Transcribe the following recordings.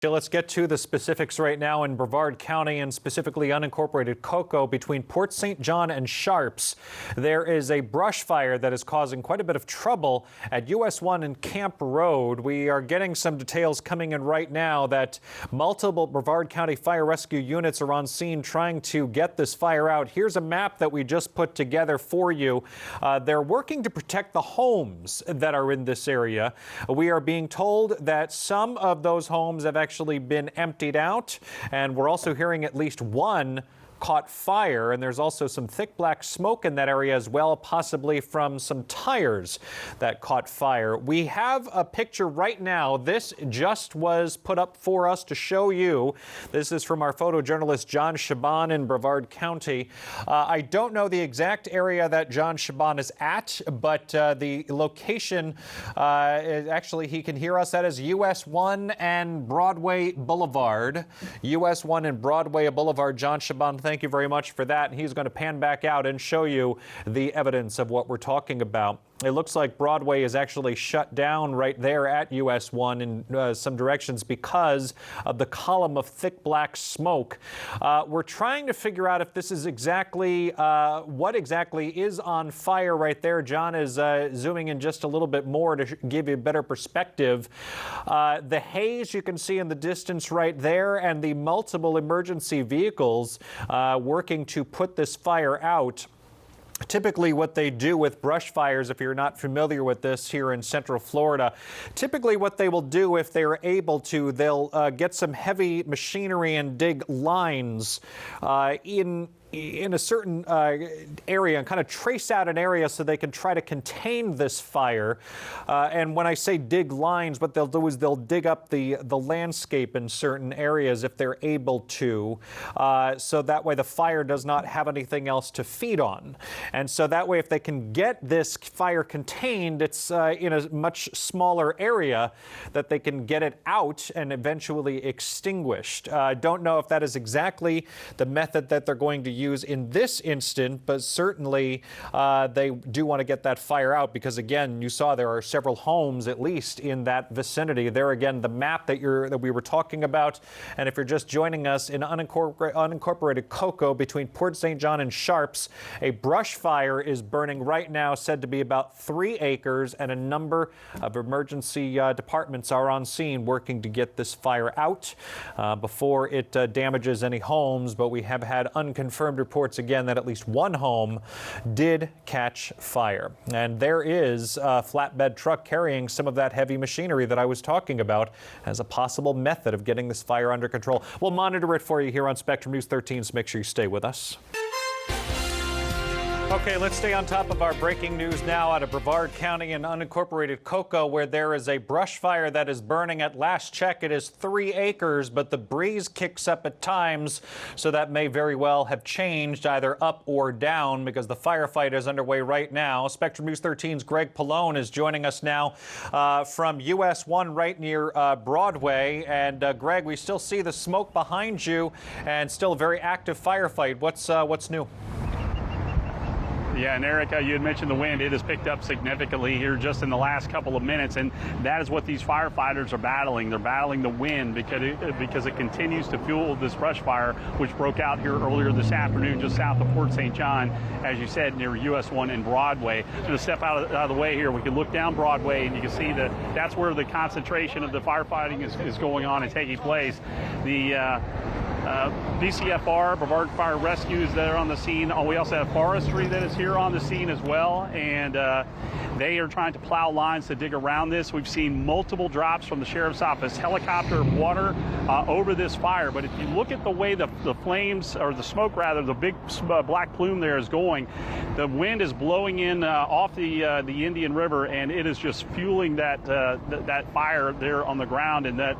Let's get to the specifics right now in Brevard County and specifically unincorporated Cocoa between Port St. John and Sharps. There is a brush fire that is causing quite a bit of trouble at US 1 and Camp Road. We are getting some details coming in right now that multiple Brevard County fire rescue units are on scene trying to get this fire out. Here's a map that we just put together for you. They're working to protect the homes that are in this area. We are being told that some of those homes have actually been emptied out, and we're also hearing at least one caught fire, and there's also some thick black smoke in that area as well, possibly from some tires that caught fire. We have a picture right now. This just was put up for us to show you. This is from our photojournalist John Shaban in Brevard County. I don't know the exact area that John Shaban is at, but the location is actually, he can hear us. That is US 1 and Broadway Boulevard. US 1 and Broadway Boulevard. John Shaban, thank you very much for that. He's going to pan back out and show you the evidence of what we're talking about. It looks like Broadway is actually shut down right there at US 1 in some directions because of the column of thick black smoke. We're trying to figure out if this is exactly what exactly is on fire right there. John is zooming in just a little bit more to give you a better perspective. The haze you can see in the distance right there, and the multiple emergency vehicles working to put this fire out. Typically what they do with brush fires, if you're not familiar with this here in Central Florida, typically what they will do if they're able to, they'll get some heavy machinery and dig lines in a certain area and kind of trace out an area so they can try to contain this fire. And when I say dig lines, what they'll do is they'll dig up the landscape in certain areas if they're able to, so that way the fire does not have anything else to feed on. And so that way if they can get this fire contained, it's in a much smaller area that they can get it out and eventually extinguished. Don't know if that is exactly the method that they're going to use in this instant, but certainly they do want to get that fire out because, again, you saw there are several homes at least in that vicinity. There again, the map that we were talking about, and if you're just joining us in unincorporated Cocoa between Port St. John and Sharps, a brush fire is burning right now, said to be about 3 acres, and a number of emergency departments are on scene working to get this fire out before it damages any homes. But we have had unconfirmed reports again that at least one home did catch fire. And there is a flatbed truck carrying some of that heavy machinery that I was talking about as a possible method of getting this fire under control. We'll monitor it for you here on Spectrum News 13, so make sure you stay with us. Okay, let's stay on top of our breaking news now out of Brevard County and unincorporated Cocoa, where there is a brush fire that is burning. At last check, it is 3 acres, but the breeze kicks up at times, so that may very well have changed either up or down because the firefight is underway right now. Spectrum News 13's Greg Pallone is joining us now from US 1 right near Broadway. And Greg, we still see the smoke behind you and still a very active firefight. What's new? Yeah, and Eric, you had mentioned the wind. It has picked up significantly here just in the last couple of minutes, and that is what these firefighters are battling. They're battling the wind because it continues to fuel this brush fire, which broke out here earlier this afternoon just south of Port St. John, as you said, near US 1 and Broadway. I'm going to step out of the way here. We can look down Broadway, and you can see that that's where the concentration of the firefighting is going on and taking place. The BCFR, Brevard Fire Rescue, is there on the scene. We also have forestry that is here on the scene as well, and they are trying to plow lines to dig around this. We've seen multiple drops from the sheriff's office, helicopter water over this fire. But if you look at the way the flames, or the smoke rather, the big black plume there is going, the wind is blowing in off the Indian River, and it is just fueling that fire there on the ground, and that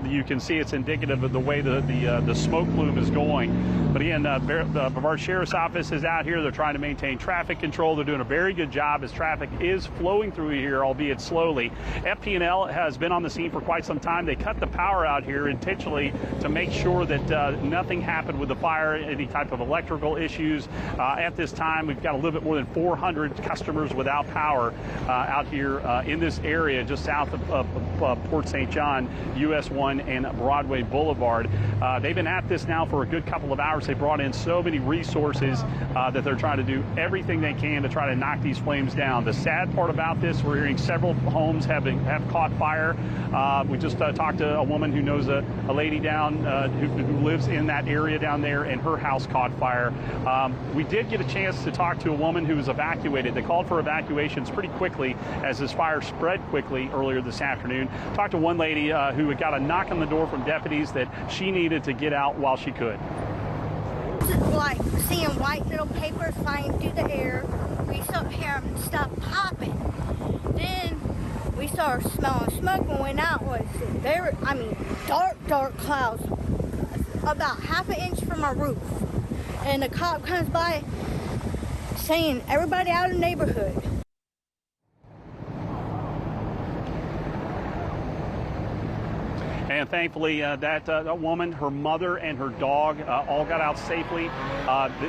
you can see it's indicative of the way the smoke plume is going. But again, the Brevard Sheriff's Office is out here. They're trying to maintain traffic control. They're doing a very good job as traffic is is flowing through here, albeit slowly. FP&L has been on the scene for quite some time. They cut the power out here intentionally to make sure that nothing happened with the fire, any type of electrical issues. At this time, we've got a little bit more than 400 customers without power out here in this area just south of Port St. John, US 1 and Broadway Boulevard. They've been at this now for a good couple of hours. They brought in so many resources that they're trying to do everything they can to try to knock these flames down. The sad part about this, we're hearing several homes have caught fire. We just talked to a woman who knows a lady down who lives in that area down there, and her house caught fire. We did get a chance to talk to a woman who was evacuated. They called for evacuations pretty quickly as this fire spread quickly earlier this afternoon. Talked to one lady who had got a knock on the door from deputies that she needed to get out while she could. Like seeing white little papers flying through the air. We started hearing stuff popping. Then we started smelling smoke, and went out was very, dark clouds, about half an inch from our roof. And the cop comes by saying, everybody out of the neighborhood. And thankfully, that woman, her mother, and her dog all got out safely.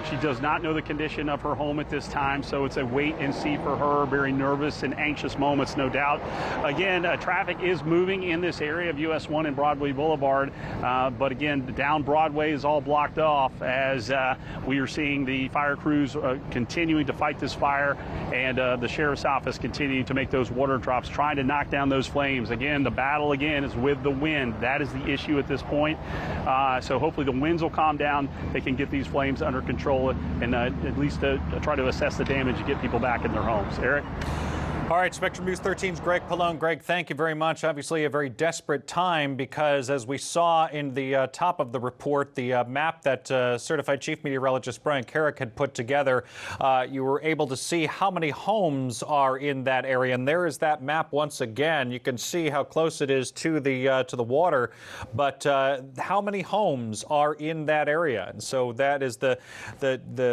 She does not know the condition of her home at this time, so it's a wait and see for her. Very nervous and anxious moments, no doubt. Again, traffic is moving in this area of US 1 and Broadway Boulevard, but again, down Broadway is all blocked off as we are seeing the fire crews continuing to fight this fire, and the sheriff's office continuing to make those water drops, trying to knock down those flames. Again, the battle again is with the wind. That is the issue at this point. So hopefully the winds will calm down. They can get these flames under control and at least try to assess the damage and get people back in their homes. Eric? All right, Spectrum News 13's Greg Pallone. Greg, thank you very much. Obviously a very desperate time because, as we saw in the top of the report, the map that Certified Chief Meteorologist Brian Carrick had put together, you were able to see how many homes are in that area. And there is that map once again. You can see how close it is to the water, but how many homes are in that area? And so that is the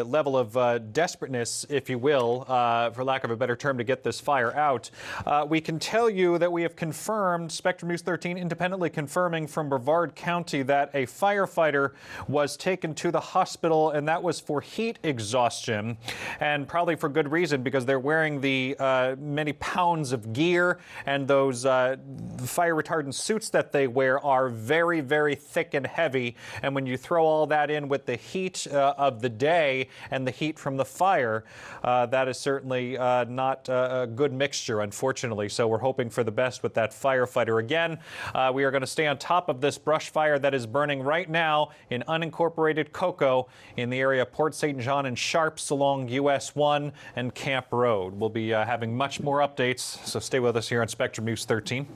level of desperateness, if you will, for lack of a better term, to get this fire out. We can tell you that we have confirmed, Spectrum News 13 independently confirming from Brevard County, that a firefighter was taken to the hospital, and that was for heat exhaustion, and probably for good reason, because they're wearing the many pounds of gear, and those fire retardant suits that they wear are very, very thick and heavy. And when you throw all that in with the heat of the day and the heat from the fire, that is certainly not a good mixture, unfortunately. So we're hoping for the best with that firefighter. Again, we are going to stay on top of this brush fire that is burning right now in unincorporated Cocoa in the area of Port St. John and Sharps along US 1 and Camp Road. We'll be having much more updates, so stay with us here on Spectrum News 13.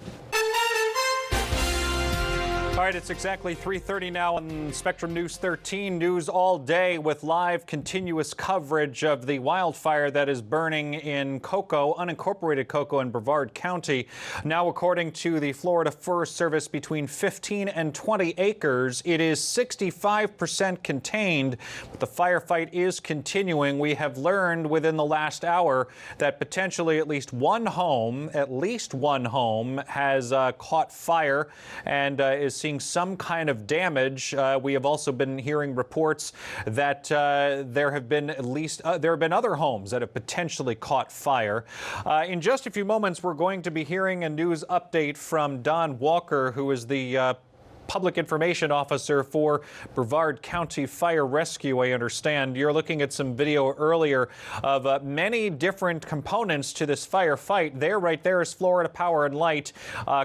All right, it's exactly 3:30 now on Spectrum News 13. News all day with live continuous coverage of the wildfire that is burning in Cocoa, unincorporated Cocoa in Brevard County. Now, according to the Florida Forest Service, between 15 and 20 acres. It is 65% contained, but the firefight is continuing. We have learned within the last hour that potentially at least one home has caught fire and is seeing some kind of damage. We have also been hearing reports that there have been other homes that have potentially caught fire. In just a few moments, we're going to be hearing a news update from Don Walker, who is the Public Information Officer for Brevard County Fire Rescue. I understand you're looking at some video earlier of many different components to this firefight. Right there is Florida Power and Light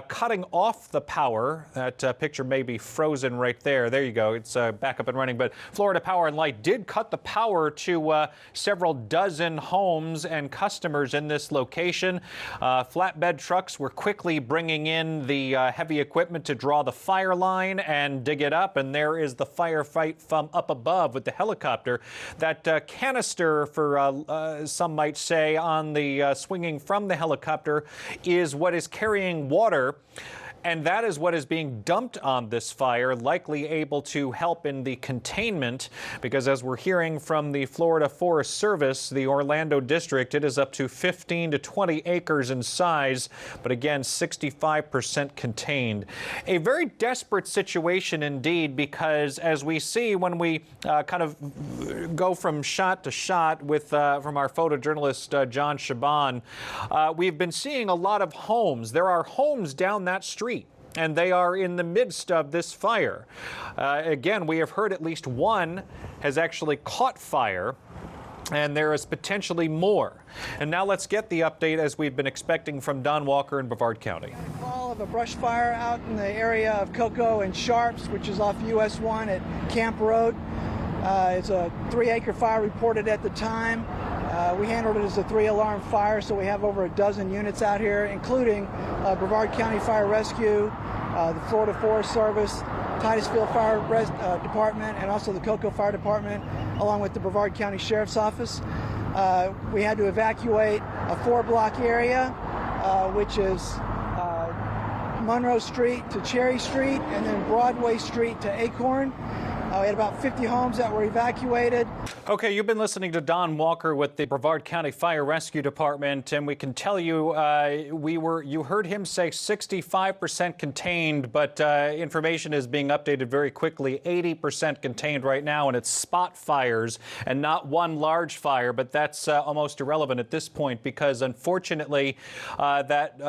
cutting off the power. That picture may be frozen right there. There you go. It's back up and running. But Florida Power and Light did cut the power to several dozen homes and customers in this location. Flatbed trucks were quickly bringing in the heavy equipment to draw the fire line and dig it up, and there is the firefight from up above with the helicopter. That canister, for some might say, on the swinging from the helicopter is what is carrying water. And that is what is being dumped on this fire, likely able to help in the containment, because as we're hearing from the Florida Forest Service, the Orlando district, it is up to 15 to 20 acres in size, but again, 65% contained. A very desperate situation indeed, because as we see when we kind of go from shot to shot with from our photojournalist John Shaban, we've been seeing a lot of homes. There are homes down that street, and they are in the midst of this fire. Again, we have heard at least one has actually caught fire, and there is potentially more. And now let's get the update, as we've been expecting, from Don Walker in Brevard County. Call of a brush fire out in the area of Cocoa and Sharps, which is off US 1 at Camp Road. It's a 3-acre fire reported at the time. We handled it as a 3-alarm fire, so we have over a dozen units out here, including Brevard County Fire Rescue, the Florida Forest Service, Titusville Fire Department, and also the Cocoa Fire Department, along with the Brevard County Sheriff's Office. We had to evacuate a 4-block area, which is Monroe Street to Cherry Street, and then Broadway Street to Acorn. We had about 50 homes that were evacuated. Okay, you've been listening to Don Walker with the Brevard County Fire Rescue Department, and we can tell you you heard him say 65% contained, but information is being updated very quickly. 80% contained right now, and it's spot fires and not one large fire, but that's almost irrelevant at this point, because unfortunately that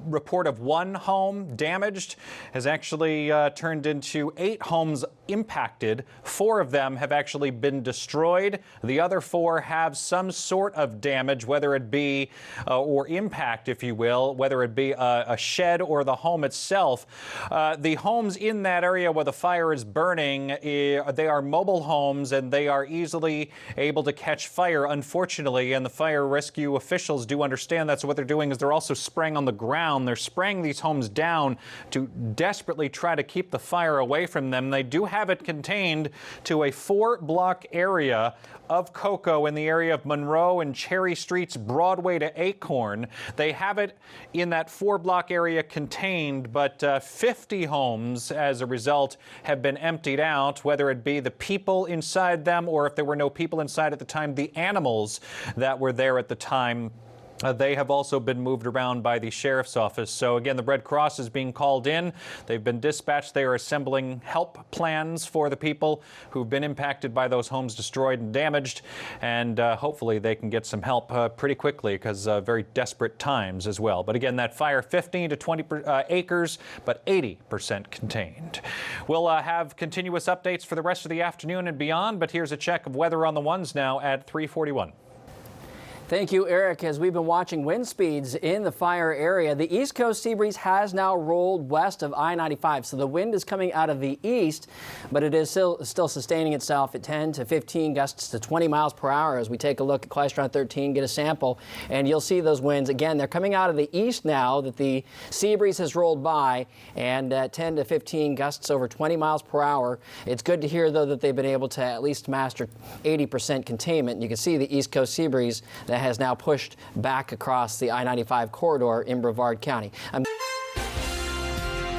report of one home damaged has actually turned into 8 homes impacted. 4 of them have actually been destroyed. The other 4 have some sort of damage, whether it be or impact, if you will, whether it be a shed or the home itself. The homes in that area where the fire is burning, they are mobile homes, and they are easily able to catch fire, unfortunately, and the fire rescue officials do understand that. So what they're doing is they're also spraying on the ground. They're spraying these homes down to desperately try to keep the fire away from them. They do have it contained to a 4-block area of Cocoa in the area of Monroe and Cherry Streets, Broadway to Acorn. They have it in that 4-block area contained, but 50 homes as a result have been emptied out, whether it be the people inside them, or if there were no people inside at the time, the animals that were there at the time. They have also been moved around by the Sheriff's Office. So again, the Red Cross is being called in. They've been dispatched. They are assembling help plans for the people who've been impacted by those homes destroyed and damaged. And hopefully they can get some help pretty quickly, because very desperate times as well. But again, that fire, 15 to 20 acres, but 80% contained. We'll have continuous updates for the rest of the afternoon and beyond. But here's a check of weather on the ones now at 3:41. Thank you, Eric. As we've been watching wind speeds in the fire area, the East Coast sea breeze has now rolled west of I-95. So the wind is coming out of the east, but it is still sustaining itself at 10 to 15 gusts to 20 miles per hour. As we take a look at Klystron 13, get a sample, and you'll see those winds. Again, they're coming out of the east now that the sea breeze has rolled by, and 10 to 15 gusts over 20 miles per hour. It's good to hear, though, that they've been able to at least master 80% containment. You can see the East Coast sea breeze that has now pushed back across the I-95 corridor in Brevard County.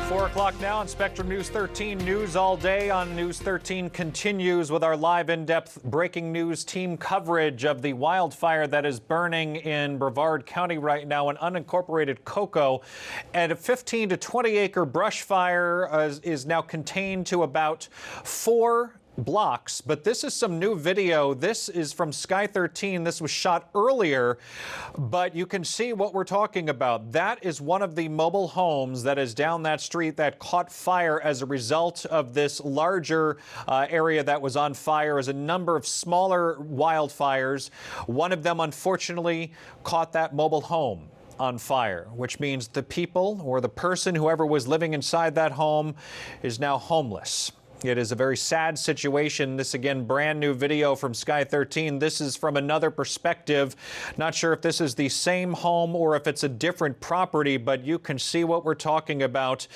4 o'clock now on Spectrum News 13. News all day on News 13 continues with our live in-depth breaking news team coverage of the wildfire that is burning in Brevard County right now in unincorporated Cocoa. And a 15 to 20 acre brush fire is now contained to about 4 blocks, but this is some new video. This is from Sky 13. This was shot earlier, but you can see what we're talking about. That is one of the mobile homes that is down that street that caught fire as a result of this larger area that was on fire. As a number of smaller wildfires. One of them, unfortunately, caught that mobile home on fire, which means the people or the person, whoever was living inside that home, is now homeless. It is a very sad situation. This, again, brand new video from Sky 13. This is from another perspective. Not sure if this is the same home or if it's a different property, but you can see what we're talking about.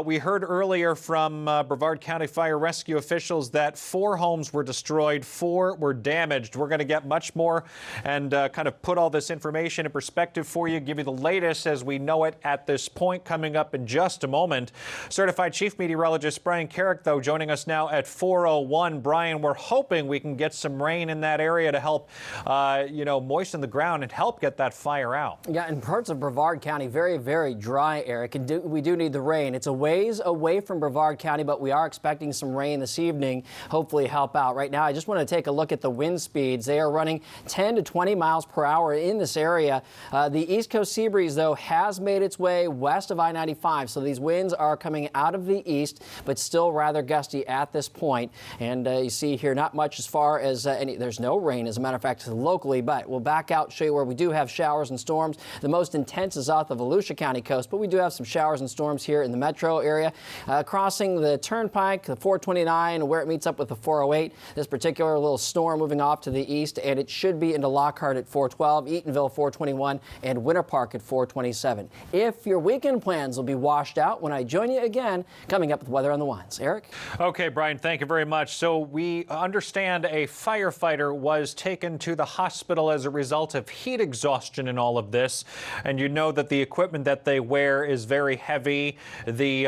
We heard earlier from Brevard County Fire Rescue officials that 4 homes were destroyed, 4 were damaged. We're going to get much more and kind of put all this information in perspective for you, give you the latest as we know it at this point, coming up in just a moment. Certified Chief Meteorologist Brian Carrick, though, joining us now at 4:01. Brian, we're hoping we can get some rain in that area to help, moisten the ground and help get that fire out. Yeah, in parts of Brevard County, very, very dry, Eric. And we do need the rain. It's a ways away from Brevard County, but we are expecting some rain this evening, hopefully help out. Right now, I just want to take a look at the wind speeds. They are running 10 to 20 miles per hour in this area. The East Coast sea breeze, though, has made its way west of I-95. So these winds are coming out of the east, but still rather gusty at this point. And you see here not much as far as there's no rain, as a matter of fact, locally, but we'll back out, show you where we do have showers and storms. The most intense is off the Volusia County coast, but we do have some showers and storms here in the metro area. Crossing the turnpike, the 429, where it meets up with the 408. This particular little storm moving off to the east, and it should be into Lockhart at 412, Eatonville 421, and Winter Park at 427. If your weekend plans will be washed out when I join you again, coming up with weather on the ones. Eric? Okay, Brian, thank you very much. So we understand a firefighter was taken to the hospital as a result of heat exhaustion in all of this. And you know that the equipment that they wear is very heavy. The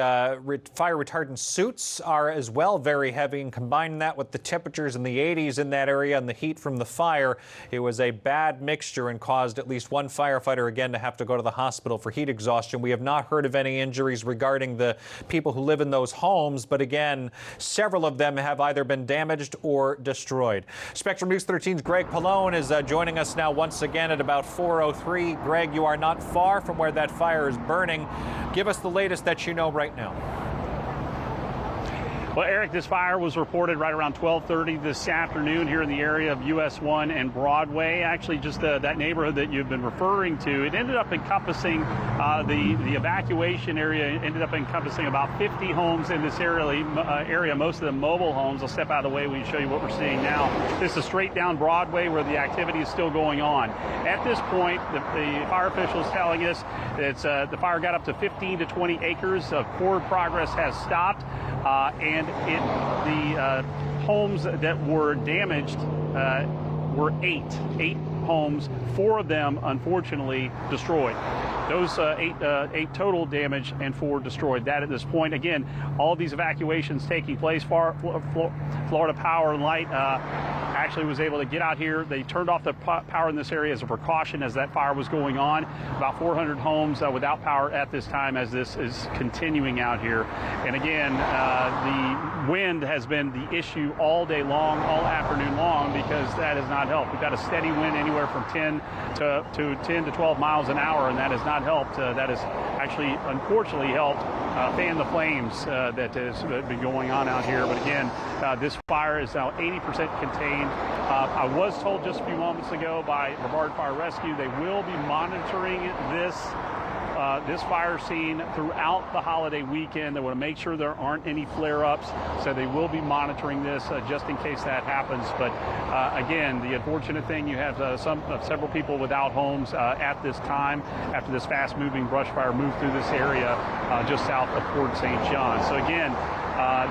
fire retardant suits are as well very heavy. And combining that with the temperatures in the 80s in that area and the heat from the fire, it was a bad mixture and caused at least one firefighter again to have to go to the hospital for heat exhaustion. We have not heard of any injuries regarding the people who live in those homes, but again, several of them have either been damaged or destroyed. Spectrum News 13's Greg Pallone is joining us now once again at about 4:03. Greg, you are not far from where that fire is burning. Give us the latest that you know right now. Well, Eric, this fire was reported right around 12:30 this afternoon here in the area of US 1 and Broadway. Actually, just that neighborhood that you've been referring to. It ended up encompassing the evacuation area. Ended up encompassing about 50 homes in this area. Most of them mobile homes. I'll step out of the way when you show you what we're seeing now. This is straight down Broadway where the activity is still going on. At this point, the fire officials telling us that the fire got up to 15 to 20 acres. Forward progress has stopped. And the homes that were damaged were 8 homes, 4 of them unfortunately destroyed. Those 8 total damaged and 4 destroyed. That at this point, again, all these evacuations taking place. Florida Power and Light actually was able to get out here. They turned off the power in this area as a precaution as that fire was going on. About 400 homes without power at this time as this is continuing out here. And again, the wind has been the issue all day long, all afternoon long, because that has not helped. We've got a steady wind anywhere from 10 to 12 miles an hour, and that has not helped. That has actually, unfortunately, helped fan the flames that has been going on out here. But again, this fire is now 80% contained. I was told just a few moments ago by Brevard Fire Rescue they will be monitoring this fire scene throughout the holiday weekend. They want to make sure there aren't any flare-ups, so they will be monitoring this just in case that happens. But again, the unfortunate thing, you have several people without homes at this time after this fast-moving brush fire moved through this area just south of Fort St. John. So again,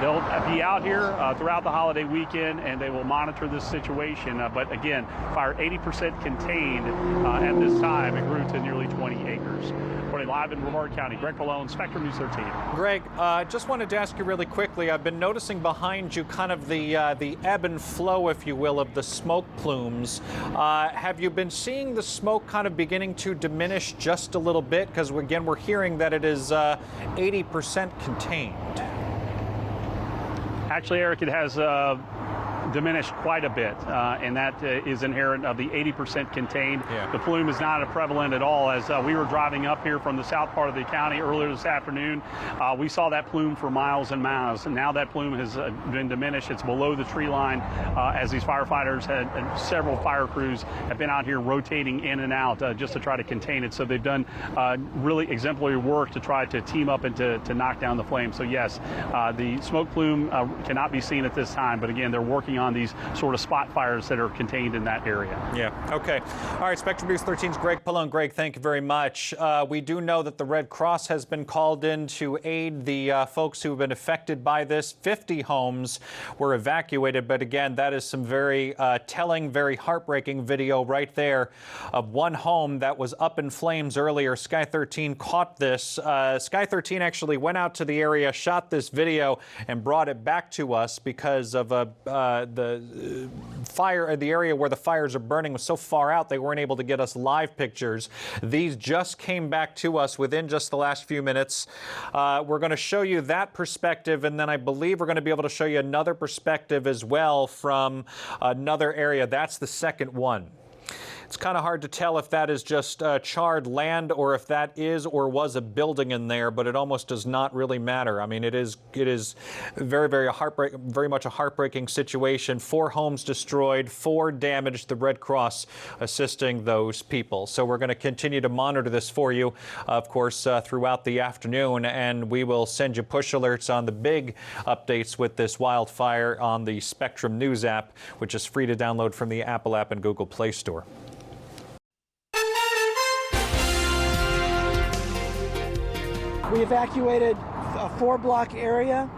they'll be out here throughout the holiday weekend, and they will monitor this situation. But again, fire 80% contained at this time. It grew to nearly 20 acres. Reporting live in Brevard County, Greg Pallone, Spectrum News 13. Greg, just wanted to ask you really quickly. I've been noticing behind you kind of the ebb and flow, if you will, of the smoke plumes. Have you been seeing the smoke kind of beginning to diminish just a little bit? Because again, we're hearing that it is 80% contained. Actually, Eric, it has diminished quite a bit, and that is inherent of the 80% contained. Yeah. The plume is not prevalent at all. As we were driving up here from the south part of the county earlier this afternoon, we saw that plume for miles and miles, and now that plume has been diminished. It's below the tree line as these firefighters and several fire crews have been out here rotating in and out just to try to contain it. So they've done really exemplary work to try to team up and to knock down the flames. So yes, the smoke plume cannot be seen at this time, but again, they're working on these sort of spot fires that are contained in that area. Yeah, okay. All right, Spectrum News 13's Greg Pallone. Greg, thank you very much. We do know that the Red Cross has been called in to aid the folks who have been affected by this. 50 homes were evacuated, but again, that is some very telling, very heartbreaking video right there of one home that was up in flames earlier. Sky 13 caught this. Sky 13 actually went out to the area, shot this video, and brought it back to us because of the fire, the area where the fires are burning was so far out they weren't able to get us live pictures. These just came back to us within just the last few minutes. We're going to show you that perspective, and then I believe we're going to be able to show you another perspective as well from another area. That's the second one. It's kind of hard to tell if that is just charred land or if that is or was a building in there, but it almost does not really matter. I mean, it is very much a heartbreaking situation. 4 homes destroyed, 4 damaged. The Red Cross assisting those people. So we're going to continue to monitor this for you, of course, throughout the afternoon, and we will send you push alerts on the big updates with this wildfire on the Spectrum News app, which is free to download from the Apple app and Google Play Store. We evacuated a 4-block area,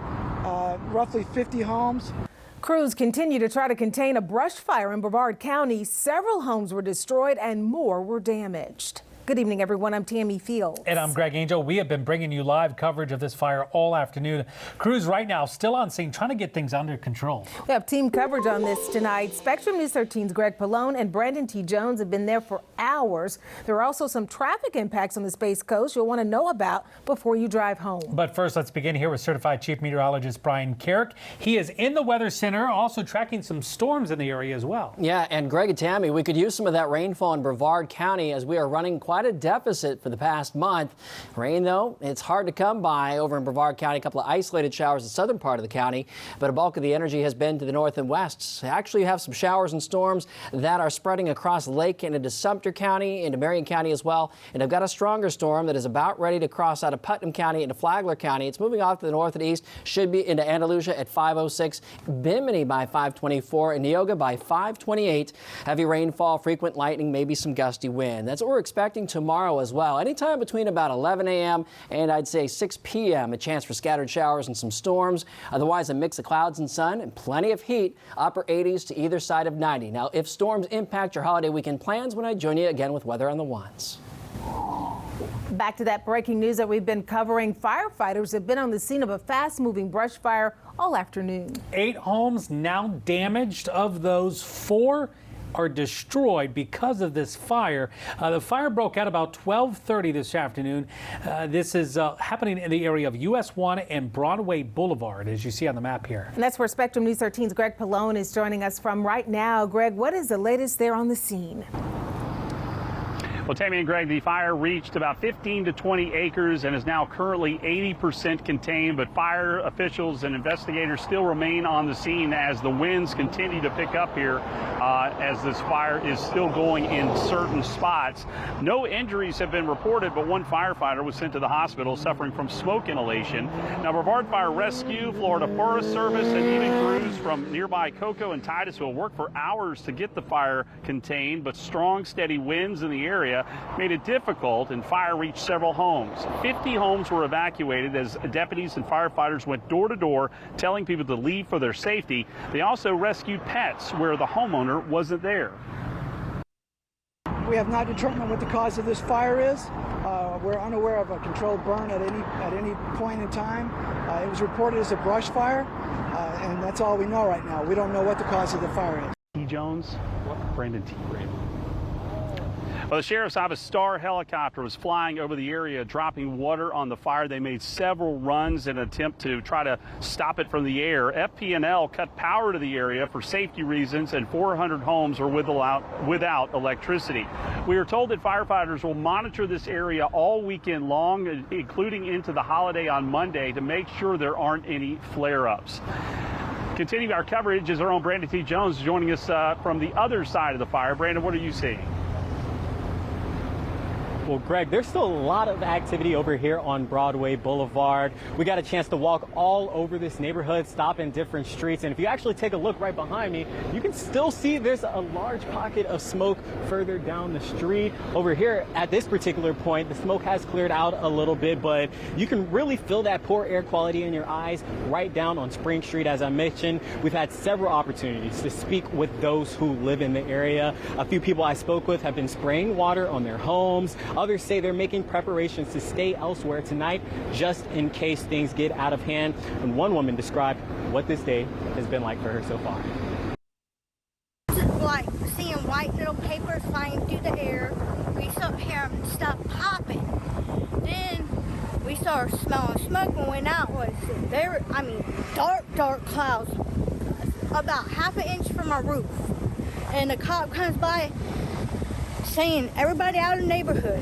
roughly 50 homes. Crews continue to try to contain a brush fire in Brevard County. Several homes were destroyed and more were damaged. Good evening, everyone. I'm Tammy Fields. And I'm Greg Angel. We have been bringing you live coverage of this fire all afternoon. Crews right now still on scene trying to get things under control. We have team coverage on this tonight. Spectrum News 13's Greg Pallone and Brandon T. Jones have been there for hours. There are also some traffic impacts on the Space Coast you'll want to know about before you drive home. But first, let's begin here with Certified Chief Meteorologist Brian Carrick. He is in the Weather Center, also tracking some storms in the area as well. Yeah, and Greg and Tammy, we could use some of that rainfall in Brevard County as we are running quite a deficit for the past month. Rain, though, it's hard to come by over in Brevard County. A couple of isolated showers in the southern part of the county, but a bulk of the energy has been to the north and west. Actually, you have some showers and storms that are spreading across Lake and into Sumter County, into Marion County as well. And I've got a stronger storm that is about ready to cross out of Putnam County into Flagler County. It's moving off to the north and east, should be into Andalusia at 5:06, Bimini by 5:24, and Neoga by 5:28. Heavy rainfall, frequent lightning, maybe some gusty wind. That's what we're expecting tomorrow as well. Anytime between about 11 a.m. and I'd say 6 p.m. a chance for scattered showers and some storms. Otherwise, a mix of clouds and sun and plenty of heat, upper 80s to either side of 90. Now, if storms impact your holiday weekend plans, when I join you again with Weather on the Ones. Back to that breaking news that we've been covering. Firefighters have been on the scene of a fast-moving brush fire all afternoon. 8 homes now damaged. Of those, 4 are destroyed because of this fire. The fire broke out about 12:30 this afternoon. This is happening in the area of US 1 and Broadway Boulevard, as you see on the map here. And that's where Spectrum News 13's Greg Pallone is joining us from right now. Greg, what is the latest there on the scene? Well, Tammy and Greg, the fire reached about 15 to 20 acres and is now currently 80% contained, but fire officials and investigators still remain on the scene as the winds continue to pick up here as this fire is still going in certain spots. No injuries have been reported, but one firefighter was sent to the hospital suffering from smoke inhalation. Now, Brevard Fire Rescue, Florida Forest Service, and even crews from nearby Cocoa and Titusville worked for hours to get the fire contained, but strong, steady winds in the area made it difficult, and fire reached several homes. 50 homes were evacuated as deputies and firefighters went door to door telling people to leave for their safety. They also rescued pets where the homeowner wasn't there. We have not determined what the cause of this fire is. We're unaware of a controlled burn at any point in time. It was reported as a brush fire, and that's all we know right now. We don't know what the cause of the fire is. T. Jones, Brandon T. Well, the sheriff's office Star helicopter was flying over the area, dropping water on the fire. They made several runs in an attempt to try to stop it from the air. FP&L cut power to the area for safety reasons, and 400 homes are without electricity. We are told that firefighters will monitor this area all weekend long, including into the holiday on Monday, to make sure there aren't any flare-ups. Continuing our coverage is our own Brandon T. Jones joining us from the other side of the fire. Brandon, what are you seeing? Well, Greg, there's still a lot of activity over here on Broadway Boulevard. We got a chance to walk all over this neighborhood, stop in different streets, and if you actually take a look right behind me, you can still see there's a large pocket of smoke further down the street. Over here at this particular point, the smoke has cleared out a little bit, but you can really feel that poor air quality in your eyes right down on Spring Street. As I mentioned, we've had several opportunities to speak with those who live in the area. A few people I spoke with have been spraying water on their homes. Others say they're making preparations to stay elsewhere tonight just in case things get out of hand. And one woman described what this day has been like for her so far. It's like seeing white little papers flying through the air. We start hearing stuff popping. Then we started smelling smoke, and went out was there. I mean, dark clouds, about half an inch from our roof. And the cop comes by saying, everybody out of the neighborhood.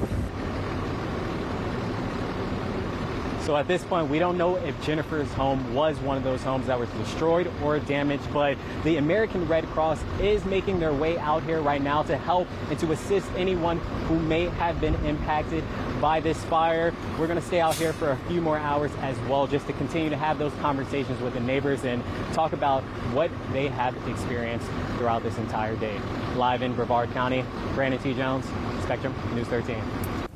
So at this point, we don't know if Jennifer's home was one of those homes that was destroyed or damaged, but the American Red Cross is making their way out here right now to help and to assist anyone who may have been impacted by this fire. We're going to stay out here for a few more hours as well, just to continue to have those conversations with the neighbors and talk about what they have experienced throughout this entire day. Live in Brevard County, Brandon T. Jones, Spectrum News 13.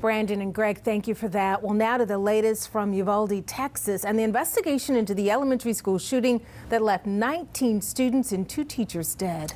Brandon and Greg, thank you for that. Well, now to the latest from Uvalde, Texas, and the investigation into the elementary school shooting that left 19 students and 2 teachers dead.